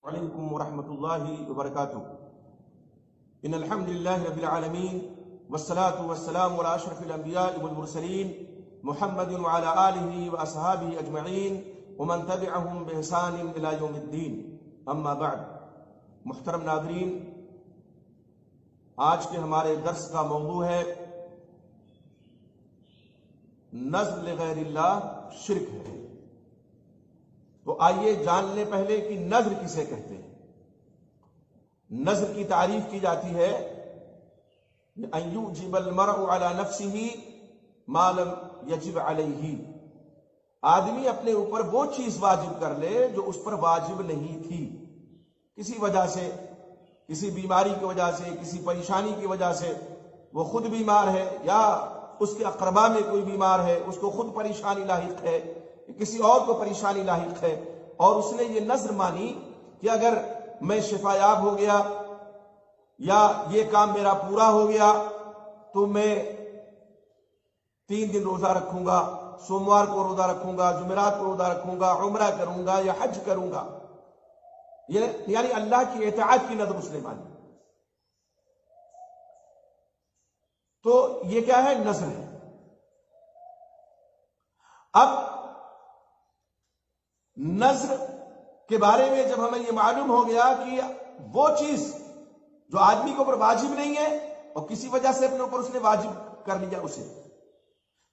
وعلیکم ورحمۃ اللہ وبرکاتہ۔ ان الحمد للہ رب العالمین والصلاة والسلام علی اشرف الانبیاء والمرسلین محمد وعلی آلہ واصحابہ اجمعین ومن تبعہم بإحسان الی یوم الدین، اما بعد۔ محترم ناظرین، آج کے ہمارے درس کا موضوع ہے نذر لغیر اللہ شرک ہے۔ تو آئیے جان لیں پہلے کہ نذر کسے کہتے ہیں۔ نذر کی تعریف کی جاتی ہے ان یوجب المرء علی نفسہ ما لم یجب علیہ، آدمی اپنے اوپر وہ چیز واجب کر لے جو اس پر واجب نہیں تھی، کسی وجہ سے، کسی بیماری کی وجہ سے، کسی پریشانی کی وجہ سے، وہ خود بیمار ہے یا اس کے اقربا میں کوئی بیمار ہے، اس کو خود پریشانی لاحق ہے، کسی اور کو پریشانی لاحق ہے، اور اس نے یہ نذر مانی کہ اگر میں شفا یاب ہو گیا یا یہ کام میرا پورا ہو گیا تو میں 3 دن روزہ رکھوں گا، سوموار کو روزہ رکھوں گا، جمعرات کو روزہ رکھوں گا، عمرہ کروں گا یا حج کروں گا، یعنی اللہ کی اطاعت کی نذر اس نے مانی۔ تو یہ کیا ہے؟ نذر ہے۔ اب نذر کے بارے میں جب ہمیں یہ معلوم ہو گیا کہ وہ چیز جو آدمی کے اوپر واجب نہیں ہے اور کسی وجہ سے اپنے اوپر اس نے واجب کر لیا اسے،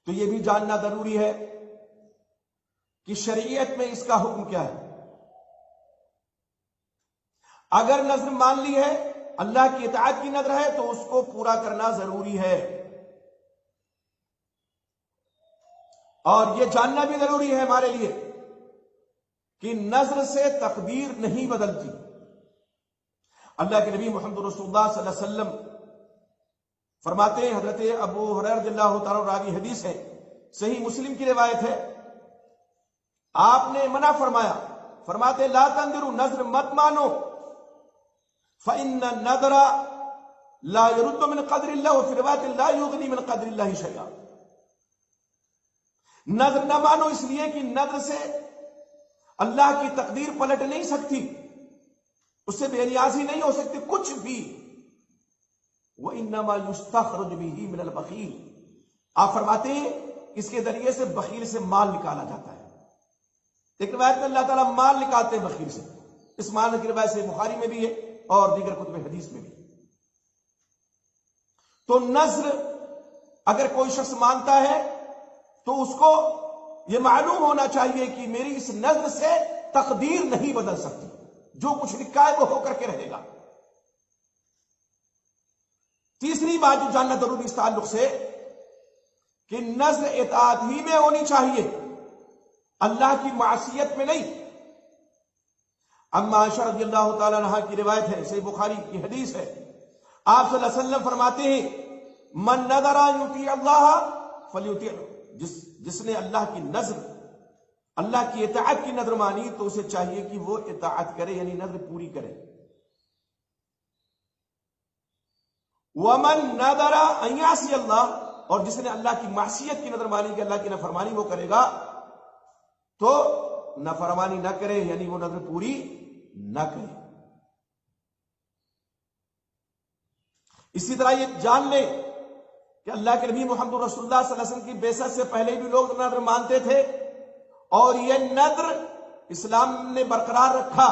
تو یہ بھی جاننا ضروری ہے کہ شریعت میں اس کا حکم کیا ہے۔ اگر نذر مان لی ہے، اللہ کی اطاعت کی نذر ہے، تو اس کو پورا کرنا ضروری ہے، اور یہ جاننا بھی ضروری ہے ہمارے لیے کہ نذر سے تقدیر نہیں بدلتی۔ اللہ کے نبی محمد رسول اللہ صلی اللہ علیہ وسلم فرماتے ہیں، حضرت ابو ہریرہ رضی اللہ تعالیٰ راوی حدیث ہے، صحیح مسلم کی روایت ہے، آپ نے منع فرمایا، فرماتے لا تنذروا، نذر مت مانو، فإن النذر لا يرد من قدر الله، وفي روایت لا يغني من قدر الله شيئا۔ نذر نہ مانو اس لیے کہ نذر سے اللہ کی تقدیر پلٹ نہیں سکتی، اس سے بے نیازی نہیں ہو سکتی کچھ بھی۔ وَإِنَّمَا يُسْتَخْرَجُ بِهِ مِنَ الْبَخِيلِ، آپ فرماتے ہیں اس کے ذریعے سے بخیل سے مال نکالا جاتا ہے۔ ایک روایت میں اللہ تعالیٰ مال نکالتے ہیں بخیل سے، اس معنی کی روایت سے بخاری میں بھی ہے اور دیگر کتب حدیث میں بھی۔ تو نذر اگر کوئی شخص مانتا ہے تو اس کو یہ معلوم ہونا چاہیے کہ میری اس نذر سے تقدیر نہیں بدل سکتی، جو کچھ لکھا ہے وہ ہو کر کے رہے گا۔ تیسری بات جو جاننا ضروری اس تعلق سے کہ نذر اطاعت ہی میں ہونی چاہیے، اللہ کی معصیت میں نہیں۔ اما عائشہ رضی اللہ تعالیٰ عنہا کی روایت ہے، صحیح بخاری کی حدیث ہے، آپ صلی اللہ علیہ وسلم فرماتے ہیں من نذر ان یطیع اللہ فلیطیعہ، جس نے اللہ کی نذر، اللہ کی اطاعت کی نذر مانی تو اسے چاہیے کہ وہ اطاعت کرے، یعنی نذر پوری کرے۔ ومن نذر ان یعصی اللہ، اور جس نے اللہ کی معصیت کی نذر مانی کہ اللہ کی نافرمانی وہ کرے گا تو نافرمانی نہ کرے، یعنی وہ نذر پوری نہ کرے۔ اسی طرح یہ جان لیں کہ اللہ کے نبی محمد رسول اللہ صلی اللہ علیہ وسلم کی بعثت سے پہلے بھی لوگ نذر مانتے تھے، اور یہ نذر اسلام نے برقرار رکھا،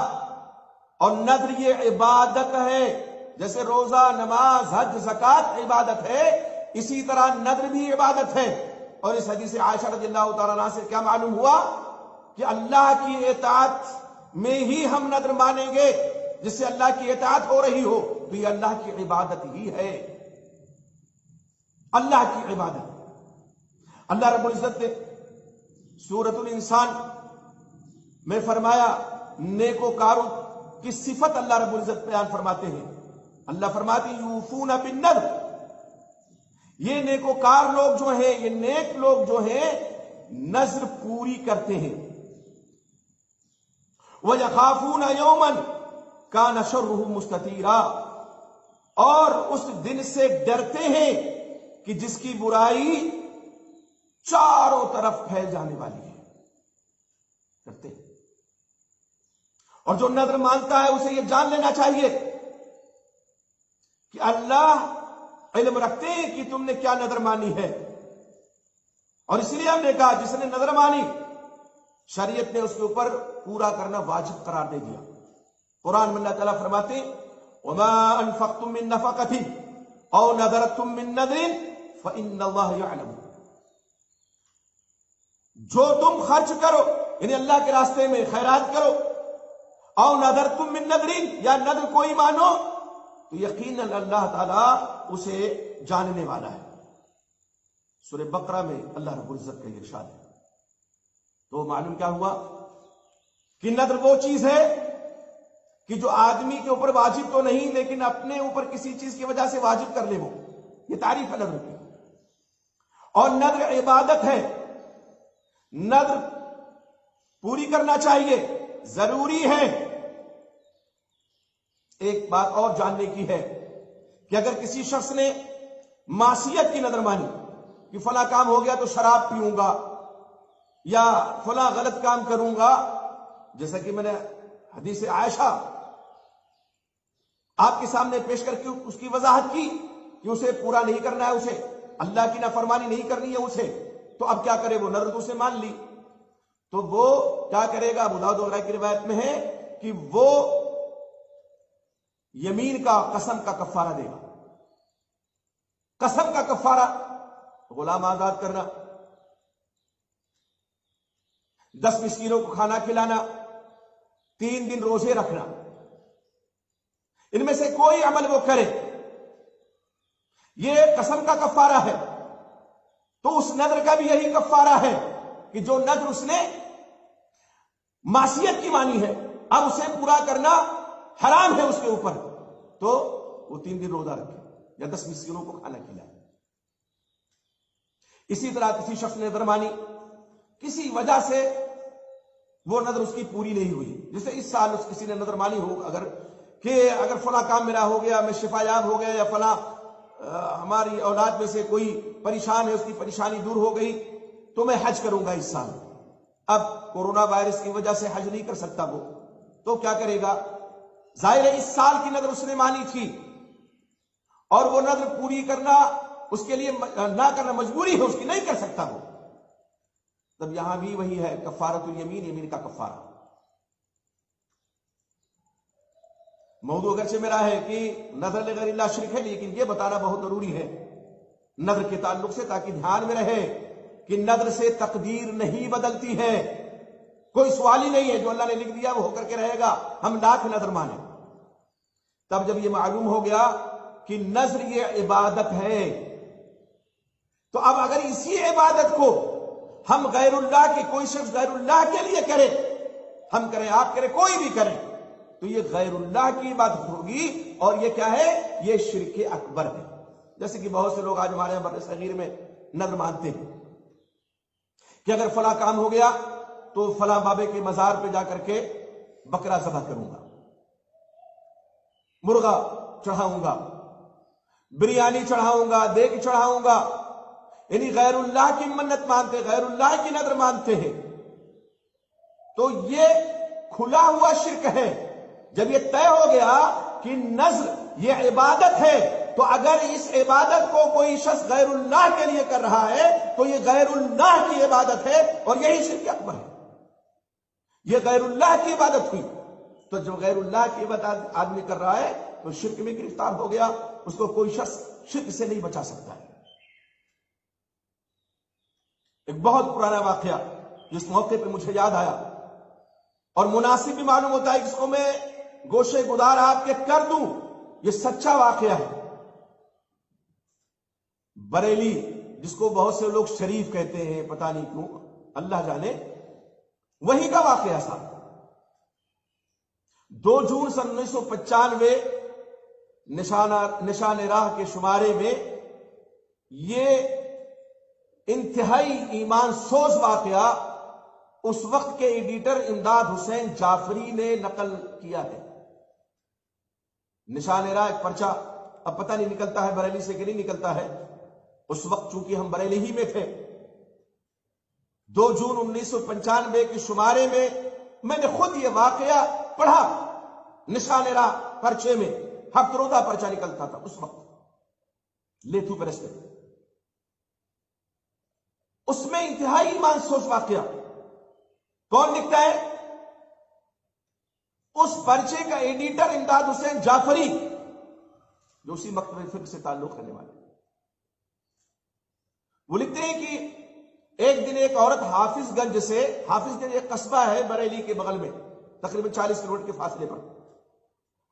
اور نذر یہ عبادت ہے، جیسے روزہ، نماز، حج، زکوٰۃ عبادت ہے، اسی طرح نذر بھی عبادت ہے۔ اور اس حدیث عائشہ رضی اللہ تعالیٰ عنہا سے کیا معلوم ہوا کہ اللہ کی اطاعت میں ہی ہم نذر مانیں گے، جس سے اللہ کی اطاعت ہو رہی ہو تو یہ اللہ کی عبادت ہی ہے، اللہ کی عبادت۔ اللہ رب العزت نے سورۃ الانسان میں فرمایا، نیکوکاروں کی صفت اللہ رب العزت بیان فرماتے ہیں، اللہ فرماتے ہیں یوفون بالنذر، یہ نیکوکار لوگ جو ہیں، یہ نیک لوگ جو ہیں نذر پوری کرتے ہیں۔ وَيَخَافُونَ يَوْمًا كَانَ شَرُّهُ مُسْتَطِيرًا، اور اس دن سے ڈرتے ہیں کہ جس کی برائی چاروں طرف پھیل جانے والی ہے، ڈرتے ہیں۔ اور جو نظر مانتا ہے اسے یہ جان لینا چاہیے کہ اللہ علم رکھتے ہیں کہ تم نے کیا نظر مانی ہے، اور اس لیے ہم نے کہا جس نے نظر مانی شریعت نے اس کے اوپر پورا کرنا واجب قرار دے دیا۔ قرآن میں اللہ تعالیٰ فرماتے ہیں وَمَا أَنفَقْتُم مِّن نَفَقَةٍ أَوْ نَذَرْتُم مِّن نَذْرٍ فَإِنَّ اللَّهَ يَعْلَمُ۔ جو تم خرچ کرو یعنی اللہ کے راستے میں خیرات کرو، او نذرتم من نذر یا نذر کوئی مانو، تو یقیناً اللہ تعالیٰ اسے جاننے والا ہے۔ سورہ بقرہ میں اللہ رب العزت کا یہ ارشاد ہے۔ تو معلوم کیا ہوا کہ نذر وہ چیز ہے کہ جو آدمی کے اوپر واجب تو نہیں لیکن اپنے اوپر کسی چیز کی وجہ سے واجب کر لے، وہ یہ تعریف ہے نذر کی۔ اور نذر عبادت ہے، نذر پوری کرنا چاہیے، ضروری ہے۔ ایک بات اور جاننے کی ہے کہ اگر کسی شخص نے معصیت کی نذر مانی کہ فلاں کام ہو گیا تو شراب پیوں گا یا فلاں غلط کام کروں گا، جیسا کہ میں نے حدیث عائشہ آپ کے سامنے پیش کر کے اس کی وضاحت کی کہ اسے پورا نہیں کرنا ہے، اسے اللہ کی نافرمانی نہیں کرنی ہے اسے، تو اب کیا کرے؟ وہ نذر تو اسے مان لی، تو وہ کیا کرے گا؟ ابو داؤد وغیرہ کی روایت میں ہے کہ وہ یمین کا، قسم کا کفارہ دے گا۔ قسم کا کفارہ غلام آزاد کرنا، 10 مسکینوں کو کھانا کھلانا، 3 دن روزے رکھنا، ان میں سے کوئی عمل وہ کرے، یہ قسم کا کفارہ ہے۔ تو اس نذر کا بھی یہی کفارہ ہے کہ جو نذر اس نے معصیت کی مانی ہے اب اسے پورا کرنا حرام ہے اس کے اوپر، تو وہ 3 دن روزہ رکھے یا 10 مسکینوں کو کھانا کھلائے۔ اسی طرح کسی شخص نے نذر مانی، کسی وجہ سے وہ نذر اس کی پوری نہیں ہوئی، جیسے اس سال کسی نے نذر مانی ہو اگر فلاں کام میرا ہو گیا، میں شفا یاب ہو گیا، یا فلاں ہماری اولاد میں سے کوئی پریشان ہے، اس کی پریشانی دور ہو گئی تو میں حج کروں گا اس سال۔ اب کورونا وائرس کی وجہ سے حج نہیں کر سکتا وہ، تو کیا کرے گا؟ ظاہر ہے اس سال کی نذر اس نے مانی تھی اور وہ نذر پوری کرنا اس کے لیے نہ کرنا مجبوری ہے اس کی، نہیں کر سکتا وہ، تب یہاں بھی وہی ہے کفارۃ الیمین، یمین کا کفارہ۔ موضوع اگرچہ میرا ہے کہ نذر لغیر اللہ شرک ہے، لیکن یہ بتانا بہت ضروری ہے نذر کے تعلق سے، تاکہ دھیان میں رہے کہ نذر سے تقدیر نہیں بدلتی ہے، کوئی سوال ہی نہیں ہے، جو اللہ نے لکھ دیا وہ ہو کر کے رہے گا، ہم لاکھ نذر مانیں۔ تب جب یہ معلوم ہو گیا کہ نذر یہ عبادت ہے، تو اب اگر اسی عبادت کو ہم غیر اللہ کے، کوئی شخص غیر اللہ کے لیے کرے، ہم کریں، آپ کریں، کوئی بھی کرے، تو یہ غیر اللہ کی عبادت ہوگی، اور یہ کیا ہے؟ یہ شرک اکبر ہے۔ جیسے کہ بہت سے لوگ آج ہمارے یہاں بر صغیر میں نذر مانتے ہیں کہ اگر فلاں کام ہو گیا تو فلاں بابے کے مزار پہ جا کر کے بکرا ذبح کروں گا، مرغا چڑھاؤں گا، بریانی چڑھاؤں گا، دیگ چڑھاؤں گا، یعنی غیر اللہ کی منت مانتے، غیر اللہ کی نذر مانتے ہیں، تو یہ کھلا ہوا شرک ہے۔ جب یہ طے ہو گیا کہ نذر یہ عبادت ہے، تو اگر اس عبادت کو کوئی شخص غیر اللہ کے لیے کر رہا ہے تو یہ غیر اللہ کی عبادت ہے، اور یہی شرک اکبر ہے، یہ غیر اللہ کی عبادت ہوئی۔ تو جب غیر اللہ کی عبادت آدمی کر رہا ہے تو شرک میں گرفتار ہو گیا، اس کو کوئی شخص شرک سے نہیں بچا سکتا ہے۔ ایک بہت پرانا واقعہ جس موقع پہ مجھے یاد آیا اور مناسب بھی معلوم ہوتا ہے، جس کو میں گوشے گدار آپ کے کر دوں، یہ سچا واقعہ ہے۔ بریلی، جس کو بہت سے لوگ شریف کہتے ہیں، پتہ نہیں کیوں، اللہ جانے، وہی کا واقعہ تھا۔ 2 جون سن 1995 نشان راہ کے شمارے میں یہ انتہائی ایمان سوز واقعہ اس وقت کے ایڈیٹر امداد حسین جعفری نے نقل کیا ہے۔ نشان راہ ایک پرچہ، اب پتہ نہیں نکلتا ہے بریلی سے کہ نہیں نکلتا ہے، اس وقت چونکہ ہم بریلی ہی میں تھے۔ 2 جون 1995 کے شمارے میں نے خود یہ واقعہ پڑھا نشان راہ پرچے میں ہفت روزہ پرچہ نکلتا تھا اس وقت لیتھو پرستے، اس میں انتہائی ایمان سوز واقعہ کون لکھتا ہے؟ اس پرچے کا ایڈیٹر امداد حسین جعفری، جو اسی مکتبہ فقہ سے تعلق رکھنے والے، وہ لکھتے ہیں کہ ایک دن ایک عورت حافظ گنج سے، حافظ گنج ایک قصبہ ہے بریلی کے بغل میں تقریباً 40 کلومیٹر کے فاصلے پر،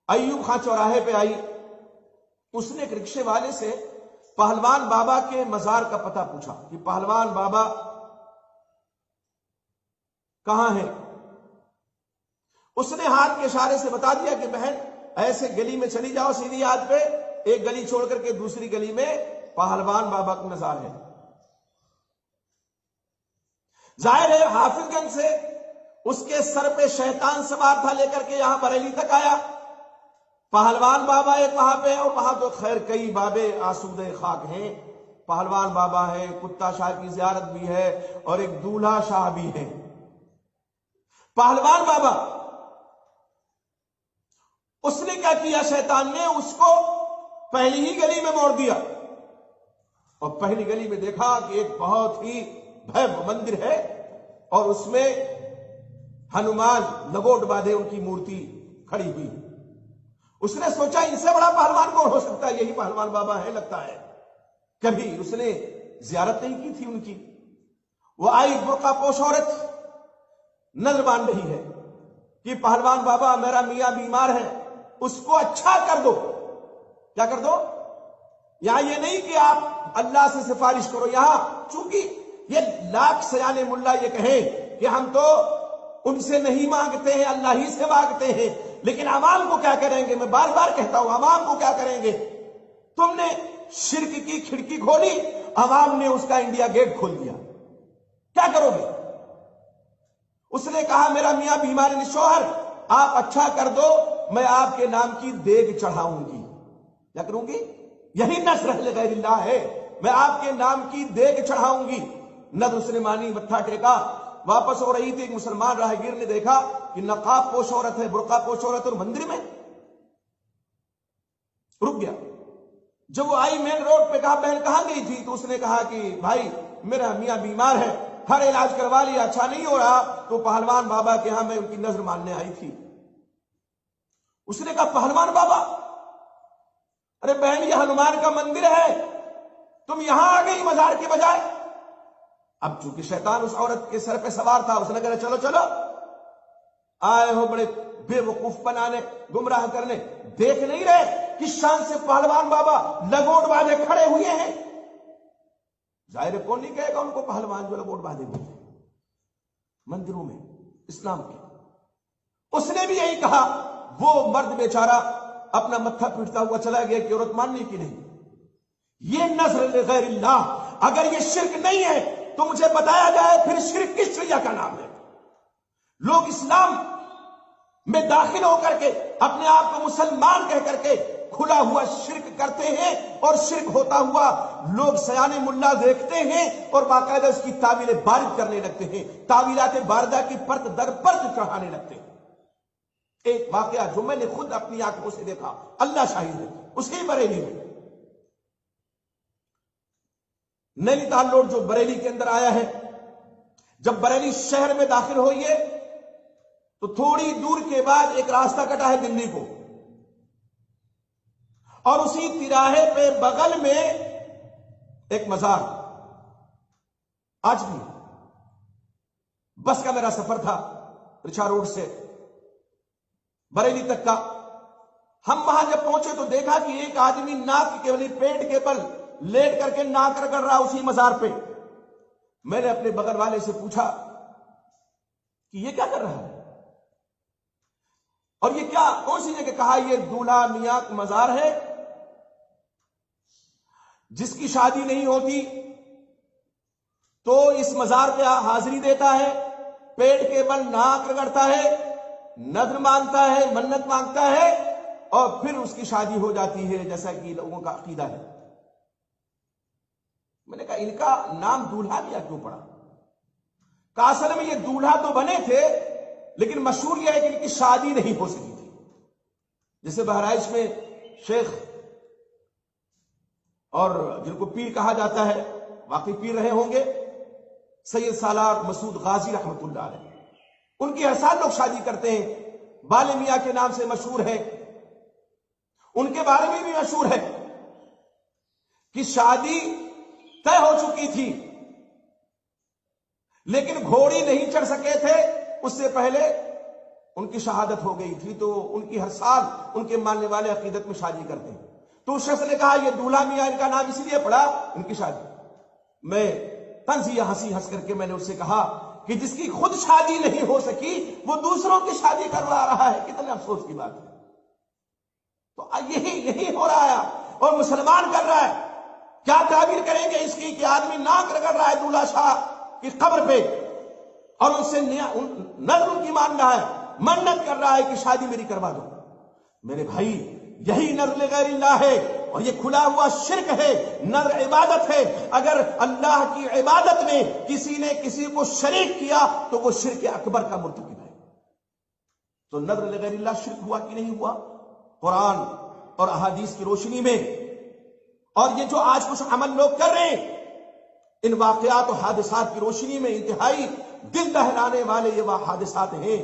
ایوب خان چوراہے پہ آئی۔ اس نے ایک رکشے والے سے پہلوان بابا کے مزار کا پتہ پوچھا کہ پہلوان بابا کہاں ہے؟ اس نے ہاتھ کے اشارے سے بتا دیا کہ بہن ایسے گلی میں چلی جاؤ سیدھی ہاتھ پہ، ایک گلی چھوڑ کر کے دوسری گلی میں پہلوان بابا کا مزار ہے۔ ظاہر ہے حافظ گنج سے اس کے سر پہ شیطان سوار تھا، لے کر کے یہاں بریلی تک آیا۔ پہلوان بابا ایک وہاں پہ، اور وہاں تو خیر کئی بابے آسودہ خاک ہیں، پہلوان بابا ہے، کتا شاہ کی زیارت بھی ہے، اور ایک دولہا شاہ بھی ہے۔ پہلوان بابا اس نے کیا کیا؟ شیطان نے اس کو پہلی ہی گلی میں موڑ دیا، اور پہلی گلی میں دیکھا کہ ایک بہت ہی بھیو مندر ہے، اور اس میں ہنومان لگوٹ باندھے ان کی مورتی کھڑی ہوئی۔ اس نے سوچا ان سے بڑا پہلوان کون ہو سکتا ہے، یہی پہلوان بابا ہے لگتا ہے۔ کبھی اس نے زیارت نہیں کی تھی ان کی۔ وہ آئی برقع پوش عورت، نظر باندھ رہی ہے کہ پہلوان بابا میرا میاں بیمار ہے، اس کو اچھا کر دو۔ کیا کر دو؟ یہاں یہ نہیں کہ آپ اللہ سے سفارش کرو، یہاں چونکہ یہ لاکھ سیانے ملا یہ کہیں کہ ہم تو ان سے نہیں مانگتے ہیں، اللہ ہی سے مانگتے ہیں، لیکن عوام کو کیا کریں گے؟ میں بار بار کہتا ہوں، عوام کو کیا کریں گے؟ تم نے شرک کی کھڑکی کھولی، عوام نے اس کا انڈیا گیٹ کھول دیا، کیا کرو گے؟ اس نے کہا میرا میاں بیمار ہے، شوہر آپ اچھا کر دو، میں آپ کے نام کی دیگ چڑھاؤں گی۔ کیا کروں گی؟ یہی نذر لغیر اللہ ہے، میں آپ کے نام کی دیگ چڑھاؤں گی۔ نذر اس نے مانی، متھا ٹیکا، واپس ہو رہی تھی، ایک مسلمان راہگیر نے دیکھا کہ نقاب پوش عورت ہے، برقع پوش عورت اور مندر میں، رک گیا۔ جب وہ آئی مین روڈ پہ، کہا بہن کہاں گئی تھی؟ تو اس نے کہا کہ بھائی میرا میاں بیمار ہے، ہر علاج کروا لیا، اچھا نہیں ہو رہا، تو پہلوان بابا کے ہاں میں ان کی نظر ماننے آئی تھی۔ اس نے کہا پہلوان بابا؟ ارے بہن یہ ہنومان کا مندر ہے، تم یہاں آ گئی مزار کے بجائے۔ اب چونکہ شیطان اس عورت کے سر پہ سوار تھا، اس نے کہا چلو چلو، آئے ہو بڑے بے وقوف بنانے، گمراہ کرنے، دیکھ نہیں رہے کس شان سے پہلوان بابا لگوٹ باندھے کھڑے ہوئے ہیں؟ ظاہر کون نہیں کہے گا ان کو پہلوان جو لگوٹ باندھے ہوئے ہیں مندروں میں اسلام کے؟ اس نے بھی یہی کہا۔ وہ مرد بیچارہ اپنا متھا پیٹتا ہوا چلا گیا کہ عورت ماننی کی نہیں۔ یہ نذر لغیر اللہ، اگر یہ شرک نہیں ہے تو مجھے بتایا جائے پھر شرک کس چیز کا نام ہے؟ لوگ اسلام میں داخل ہو کر کے اپنے آپ کو مسلمان کہہ کر کے کھلا ہوا شرک کرتے ہیں، اور شرک ہوتا ہوا لوگ سیانے ملا دیکھتے ہیں اور باقاعدہ اس کی تعویلیں بارد کرنے لگتے ہیں، تعویلات باردہ کی پرت در پرت چڑھانے لگتے ہیں۔ ایک واقعہ جو میں نے خود اپنی آنکھوں سے دیکھا، اللہ شاہد ہے، اسی بریلی میں، نینی تال روڈ جو بریلی کے اندر آیا ہے، جب بریلی شہر میں داخل ہوئیے تو تھوڑی دور کے بعد ایک راستہ کٹا ہے دلی کو، اور اسی تراہے پہ بغل میں ایک مزار۔ آج بھی بس کا میرا سفر تھا رچا روڈ سے بریلی تک کا، ہم وہاں جب پہنچے تو دیکھا کہ ایک آدمی ناک کے پیٹ کے بل لیٹ کر کے ناک رگڑ رہا اسی مزار پہ۔ میں نے اپنے بغل والے سے پوچھا کہ یہ کیا کر رہا ہے، اور یہ کیا کون سی جگہ؟ کہا یہ دولہا میاں کا مزار ہے، جس کی شادی نہیں ہوتی تو اس مزار پہ حاضری دیتا ہے، پیٹ کے بل ناک رگڑتا ہے، نذر مانگتا ہے، منت مانگتا ہے، اور پھر اس کی شادی ہو جاتی ہے، جیسا کہ لوگوں کا عقیدہ ہے۔ میں نے کہا ان کا نام دولہا میاں کیوں پڑا؟ کہ اصل میں یہ دولہا تو بنے تھے، لیکن مشہور یہ ہے کہ ان کی شادی نہیں ہو سکی تھی. جیسے بہرائچ میں شیخ اور جن کو پیر کہا جاتا ہے، واقعی پیر رہے ہوں گے، سید سالار مسعود غازی رحمت اللہ علیہ، ان کی ہر سال لوگ شادی کرتے ہیں. بال میاں کے نام سے مشہور ہے. ان کے بارے میں بھی مشہور ہے کہ شادی طے ہو چکی تھی لیکن گھوڑی نہیں چڑھ سکے تھے، اس سے پہلے ان کی شہادت ہو گئی تھی. تو ان کی ہر سال ان کے ماننے والے عقیدت میں شادی کرتے ہیں. تو اس شخص نے کہا یہ دولہا میاں ان کا نام اس لیے پڑا ان کی شادی. میں طنزیہ ہنسی ہنس کر کے میں نے اس سے کہا کہ جس کی خود شادی نہیں ہو سکی وہ دوسروں کی شادی کروا رہا ہے، کتنے افسوس کی بات ہے. تو یہی ہو رہا ہے اور مسلمان کر رہا ہے. کیا تعبیر کریں گے اس کی کہ آدمی ناک رگڑ رہا ہے دولہا شاہ کی قبر پہ اور ان سے نظر کی مان رہا ہے، منت کر رہا ہے کہ شادی میری کروا دو. میرے بھائی یہی نظر غیر اللہ ہے اور یہ کھلا ہوا شرک ہے. نظر عبادت ہے. اگر اللہ کی عبادت میں کسی نے کسی کو شریک کیا تو وہ شرک اکبر کا مرتکب ہے. تو نظر غیر اللہ شرک ہوا کہ نہیں ہوا؟ قرآن اور احادیث کی روشنی میں اور یہ جو آج کچھ عمل لوگ کر رہے ہیں ان واقعات اور حادثات کی روشنی میں انتہائی دل دہلانے والے یہ حادثات ہیں.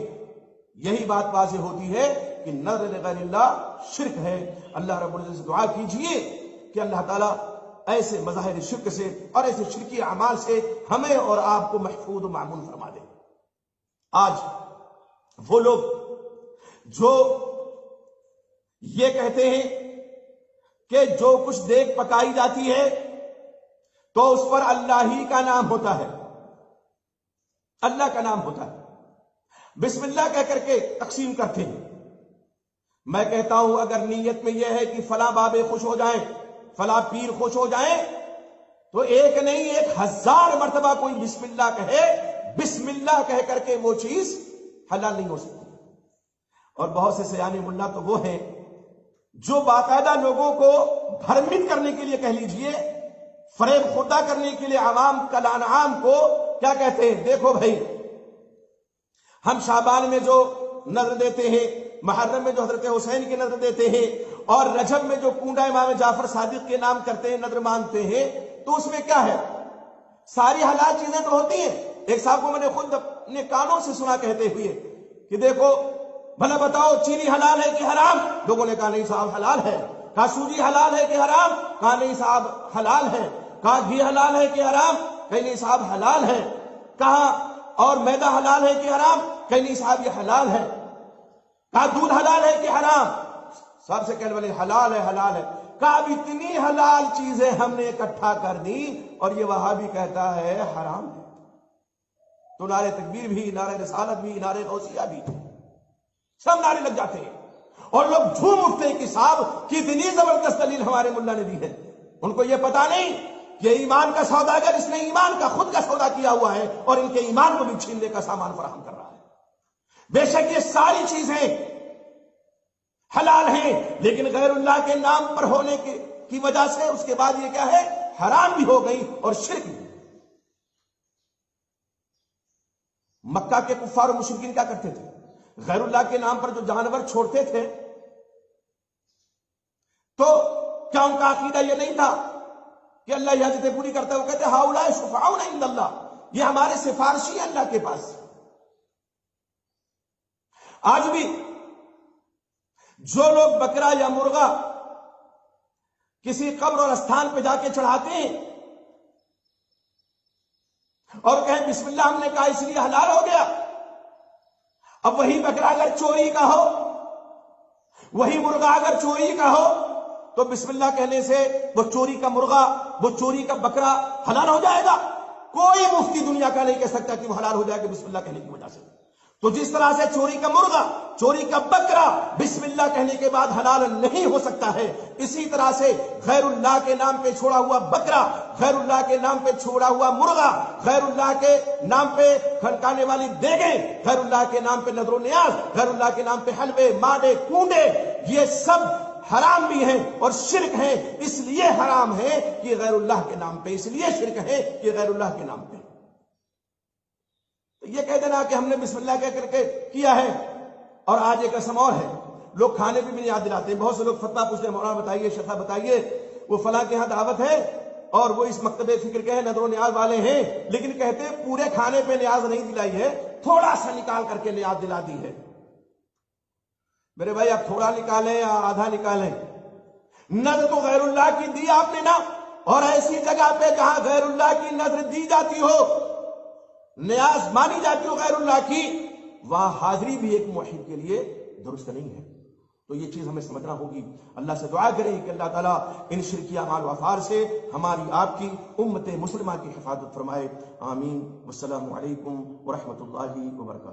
یہی بات واضح ہوتی ہے کہ نظر غیر اللہ شرک ہے. اللہ رب العزت سے دعا کیجئے کہ اللہ تعالیٰ ایسے مظاہر شرک سے اور ایسے شرکی اعمال سے ہمیں اور آپ کو محفوظ و معمون فرما دے. آج وہ لوگ جو یہ کہتے ہیں کہ جو کچھ دیگ پکائی جاتی ہے تو اس پر اللہ ہی کا نام ہوتا ہے، اللہ کا نام ہوتا ہے، بسم اللہ کہہ کر کے تقسیم کرتے ہیں. میں کہتا ہوں اگر نیت میں یہ ہے کہ فلاں بابے خوش ہو جائیں، فلاں پیر خوش ہو جائیں، تو ایک نہیں 1000 مرتبہ کوئی بسم اللہ کہے، بسم اللہ کہہ کر کے وہ چیز حلال نہیں ہو سکتی. اور بہت سے سیانے ملا تو وہ ہیں جو باقاعدہ لوگوں کو بھرمت کرنے کے لیے کہہ لیجئے، فریب خوردہ کرنے کے لیے عوام کالانعام کو کیا کہتے ہیں، دیکھو بھائی ہم شعبان میں جو نظر دیتے ہیں، محرم میں جو حضرت حسین کی نظر دیتے ہیں، اور رجب میں جو کنڈا امام جعفر صادق کے نام کرتے ہیں، نظر مانتے ہیں، تو اس میں کیا ہے؟ ساری حلال چیزیں تو ہوتی ہیں. ایک صاحب کو میں نے خود اپنے کانوں سے سنا کہتے ہوئے کہ دیکھو بھلا بتاؤ چینی حلال ہے کہ حرام؟ لوگوں نے کہا نہیں صاحب حلال ہے. کہا سوجی حلال ہے کہ حرام؟ کہا نہیں صاحب حلال ہے. کہا گھی حلال ہے کہ حرام؟ کہا نہیں صاحب حلال ہے. کہا اور میدا حلال ہے کہ حرام؟ کہا نہیں صاحب یہ حلال ہے. کہا دودھ حلال ہے کہ حرام؟ سب سے کہنے والے حلال ہے حلال ہے. کہا اب اتنی حلال چیزیں ہم نے اکٹھا کر دی اور یہ وہابی کہتا ہے حرام ہے. تو نعرے تکبیر بھی، نعرے رسالت بھی، نعرے غوثیہ بھی، سب نعرے لگ جاتے ہیں اور لوگ جھوم اٹھتے ہیں کہ صاحب کتنی زبردست دلیل ہمارے ملا نے دی ہے. ان کو یہ پتا نہیں کہ ایمان کا سوداگر اس نے ایمان کا خود کا سودا کیا ہوا ہے اور ان کے ایمان کو بھی چھیننے کا سامان فراہم کر رہا ہے. بے شک یہ ساری چیزیں حلال ہیں لیکن غیر اللہ کے نام پر ہونے کی وجہ سے اس کے بعد یہ کیا ہے؟ حرام بھی ہو گئی اور شرک بھی. مکہ کے کفار و مشرکین کیا کرتے تھے؟ غیر اللہ کے نام پر جو جانور چھوڑتے تھے تو کیا ان کا عقیدہ یہ نہیں تھا کہ اللہ یہ حاجتیں پوری کرتا ہے؟ وہ کہتے ہؤلاء شفعاؤنا عند اللہ، یہ ہمارے سفارشی ہیں اللہ کے پاس. آج بھی جو لوگ بکرا یا مرغا کسی قبر اور استھان پہ جا کے چڑھاتے ہیں اور کہیں بسم اللہ ہم نے کہا اس لیے حلال ہو گیا، اب وہی بکرا اگر چوری کا ہو، وہی مرغا اگر چوری کا ہو تو بسم اللہ کہنے سے وہ چوری کا مرغا، وہ چوری کا بکرا حلال ہو جائے گا؟ کوئی مفتی دنیا کا نہیں کہہ سکتا کہ وہ حلال ہو جائے گا بسم اللہ کہنے کی وجہ سے. تو جس طرح سے چوری کا مرغا، چوری کا بکرا بسم اللہ کہنے کے بعد حلال نہیں ہو سکتا ہے، اسی طرح سے غیر اللہ کے نام پہ چھوڑا ہوا بکرا، غیر اللہ کے نام پہ چھوڑا ہوا مرغا، غیر اللہ کے نام پہ کھنکانے والی دیگیں، غیر اللہ کے نام پہ نظر و نیاز، غیر اللہ کے نام پہ حلوے، ماڈے، کونڈے، یہ سب حرام بھی ہیں اور شرک ہیں. اس لیے حرام ہے کہ غیر اللہ کے نام پہ، اس لیے شرک ہے کہ غیر اللہ کے نام پہ. تو یہ کہہ دینا کہ ہم نے بسم اللہ کہہ کر کے کیا ہے. اور آج ایک رسم اور ہے، لوگ کھانے پہ بھی یاد دلاتے ہیں. بہت سے لوگ فتویٰ پوچھتے ہیں، مولانا بتائیے، شیخ بتائیے، وہ فلاں کے ہاں دعوت ہے اور وہ اس مکتب فکر کے ہیں، نظر و نیاز والے ہیں، لیکن کہتے ہیں پورے کھانے پہ نیاز نہیں دلائی ہے، تھوڑا سا نکال کر کے نیاز دلا دی ہے. میرے بھائی آپ تھوڑا نکالیں یا آدھا نکالیں، نظر تو غیر اللہ کی دی آپ نے نا. اور ایسی جگہ پہ جہاں غیر اللہ کی نظر دی جاتی ہو، نیاز مانی جاتی ہو غیر اللہ کی، وہاں حاضری بھی ایک موحد کے لیے درست نہیں ہے. تو یہ چیز ہمیں سمجھنا ہوگی. اللہ سے دعا کریں کہ اللہ تعالیٰ ان شرکی اعمال و افعال سے ہماری آپ کی امت مسلمہ کی حفاظت فرمائے. آمین. والسلام علیکم ورحمۃ اللہ وبرکاتہ.